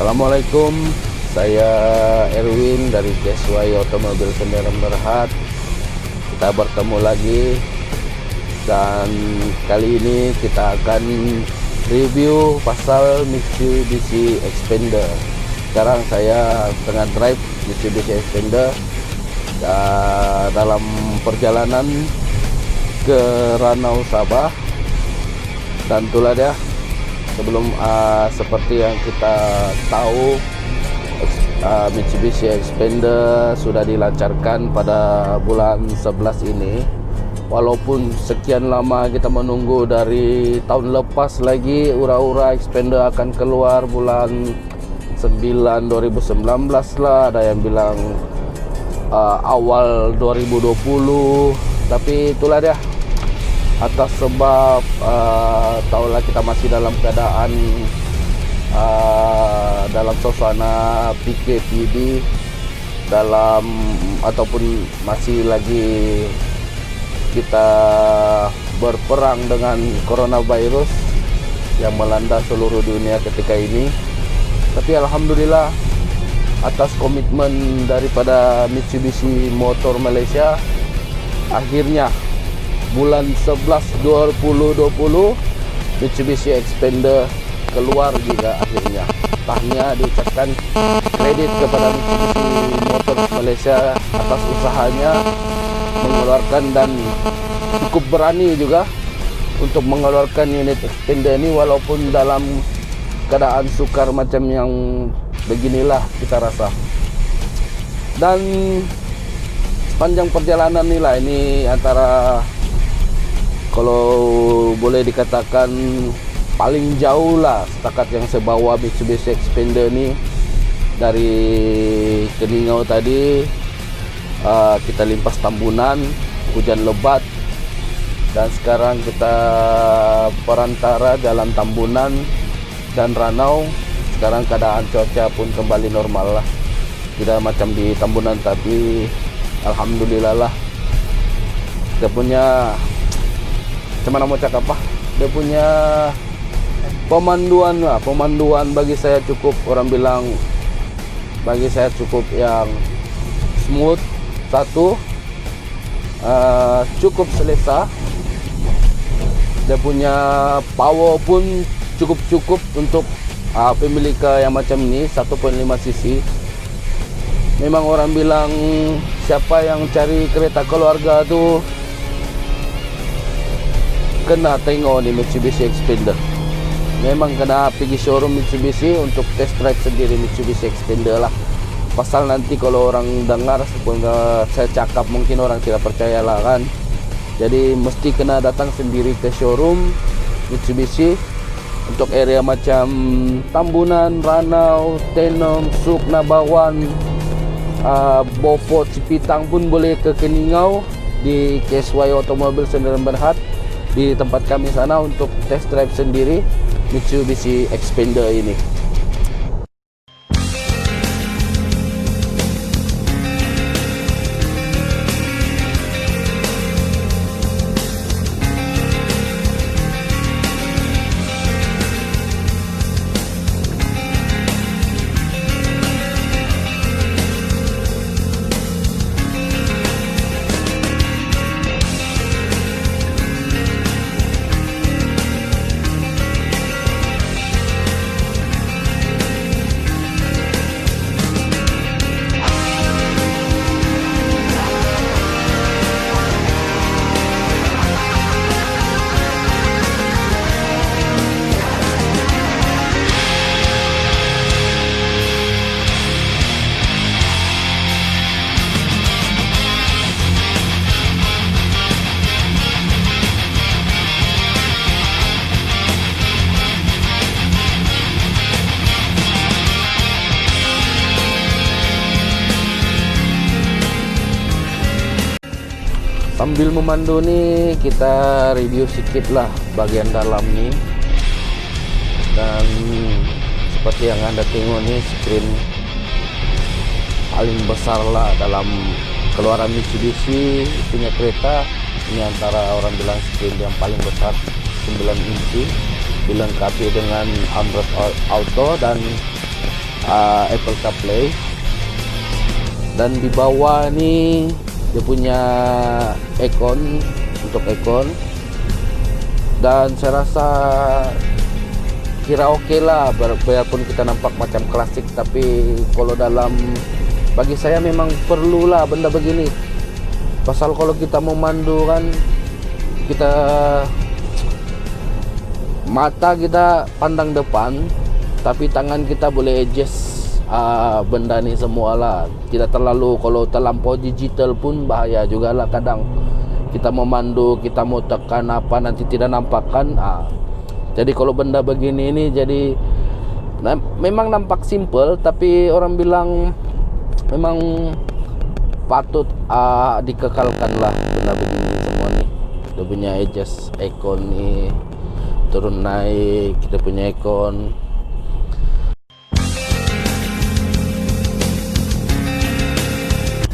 Assalamualaikum, saya Erwin dari KSY Otomobil Kendaraan Berhad. Kita bertemu lagi dan kali ini kita akan review pasal Mitsubishi Xpander. Sekarang saya tengah drive Mitsubishi Xpander dalam perjalanan ke Ranau, Sabah. Dan itulah dia. Sebelum seperti yang kita tahu, Mitsubishi Xpander sudah dilancarkan pada bulan 11 ini. Walaupun sekian lama kita menunggu, dari tahun lepas lagi ura-ura Xpander akan keluar bulan 9 2019 lah, ada yang bilang awal 2020. Tapi itulah dia, atas sebab tahulah kita masih dalam keadaan dalam suasana PKPD, ataupun masih lagi kita berperang dengan coronavirus yang melanda seluruh dunia ketika ini. Tapi alhamdulillah, atas komitmen daripada Mitsubishi Motor Malaysia, akhirnya bulan 11 2020 Mitsubishi Xpander keluar juga akhirnya. Tahniah diucapkan kredit kepada Mitsubishi Motor Malaysia atas usahanya mengeluarkan, dan cukup berani juga untuk mengeluarkan unit Xpander ini walaupun dalam keadaan sukar macam yang beginilah kita rasa. Dan sepanjang perjalanan ini antara, kalau boleh dikatakan, paling jauh lah setakat yang saya bawa Mitsubishi Xpander ni, dari Keningau tadi kita limpas Tambunan, hujan lebat, dan sekarang kita perantara jalan Tambunan dan Ranau. Sekarang keadaan cuaca pun kembali normal lah, tidak macam di Tambunan, tapi alhamdulillah lah kita punya, macam mana mau cakap apa, dia punya pemanduan bagi saya cukup, orang bilang bagi saya cukup yang smooth. Satu, cukup selesa. Dia punya power pun cukup untuk pemilik yang macam ni, 1.5 cc. Memang orang bilang siapa yang cari kereta keluarga tu kena tengok ni Mitsubishi Xpander. Memang kena pergi showroom Mitsubishi untuk test drive sendiri Mitsubishi Xpander lah. Pasal nanti kalau orang dengar sebelum saya cakap, mungkin orang tidak percaya lah kan. Jadi mesti kena datang sendiri ke showroom Mitsubishi untuk area macam Tambunan, Ranau, Tenom, Suk, Nabawan, Beaufort, Cipitang pun boleh ke Keningau di KSY Otomobil Kendaraan Berhad, di tempat kami sana untuk test drive sendiri Mitsubishi Xpander ini. Sambil memandu nih, kita review sedikit lah bagian dalam nih. Dan seperti yang Anda tengok nih, screen paling besar lah dalam keluaran Mitsubishi punya kereta. Ini antara orang bilang screen yang paling besar, 9 inci, dilengkapi dengan armrest auto dan Apple CarPlay. Dan di bawah nih dia punya icon untuk icon, dan saya rasa kira oke lah, biarpun kita nampak macam klasik, tapi kalau bagi saya memang perlulah benda begini. Pasal kalau kita mau mandu kan, kita mata kita pandang depan, tapi tangan kita boleh adjust benda ni semua lah. Tidak terlalu, kalau terlampau digital pun bahaya juga lah. Kadang kita mau mandu, kita mau tekan apa, nanti tidak nampak kan. Jadi kalau benda begini ini jadi memang nampak simple, tapi orang bilang memang patut dikekalkan lah benda begini semua nih. Dia punya adjust icon nih, turun naik, kita punya icon.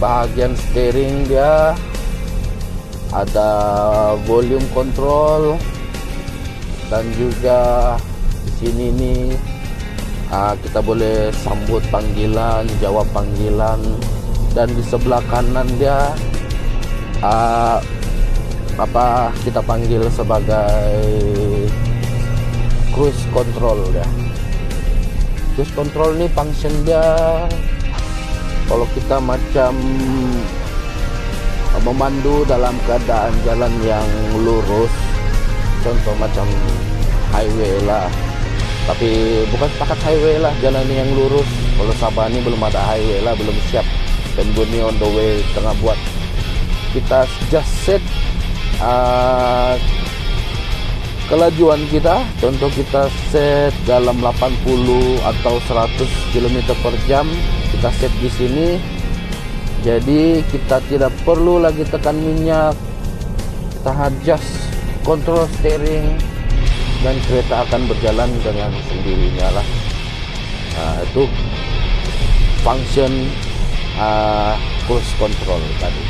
Bahagian steering dia ada volume control, dan juga di sini nih kita boleh sambut panggilan, jawab panggilan, dan di sebelah kanan dia kita panggil sebagai cruise control ya. Cruise control nih function dia kalau kita macam memandu dalam keadaan jalan yang lurus, contoh macam highway lah, tapi bukan sepakat highway lah, jalan yang lurus. Kalau Sabah ini belum ada highway lah, belum siap, dan Buni on the way tengah buat. Kita just set kelajuan kita, contoh kita set dalam 80 atau 100 km per jam, kita set di sini. Jadi kita tidak perlu lagi tekan minyak, kita adjust kontrol steering, dan kereta akan berjalan dengan sendirinya lah. Itu function cruise control tadi.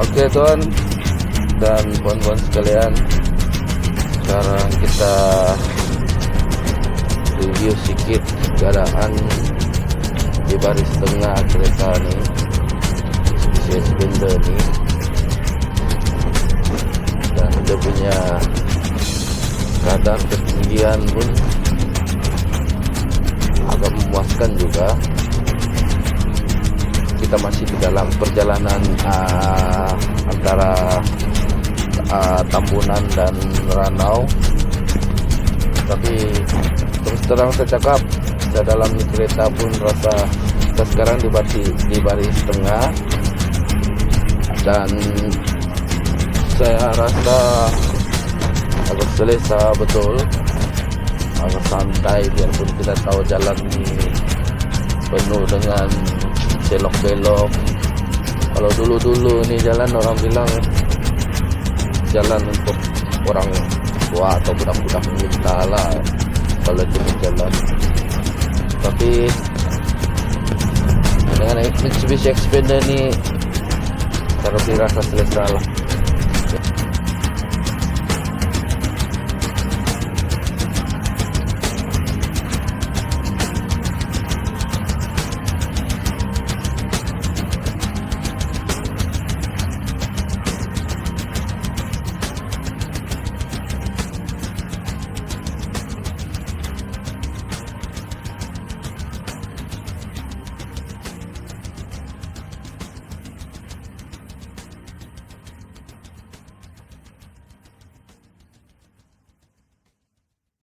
Oke tuan dan puan-puan sekalian, sekarang kita review sedikit keadaan di baris tengah kereta nih, Mitsubishi Xpander nih, dan dia punya kadar ketinggian pun agak memuaskan juga. Kita masih di dalam perjalanan antara Tambunan dan Ranau, tapi terus terang saya cakap, saya dalam kereta pun rasa kita sekarang di baris tengah, dan saya rasa agak selesa betul, agak santai, biarpun kita tahu jalan ini penuh dengan belok-belok. Kalau dulu-dulu nih jalan orang bilang jalan untuk orang tua atau budak-budak minta lah kalau itu jalan. Tapi dengan Mitsubishi Xpander ini cara dirasa selesa lah.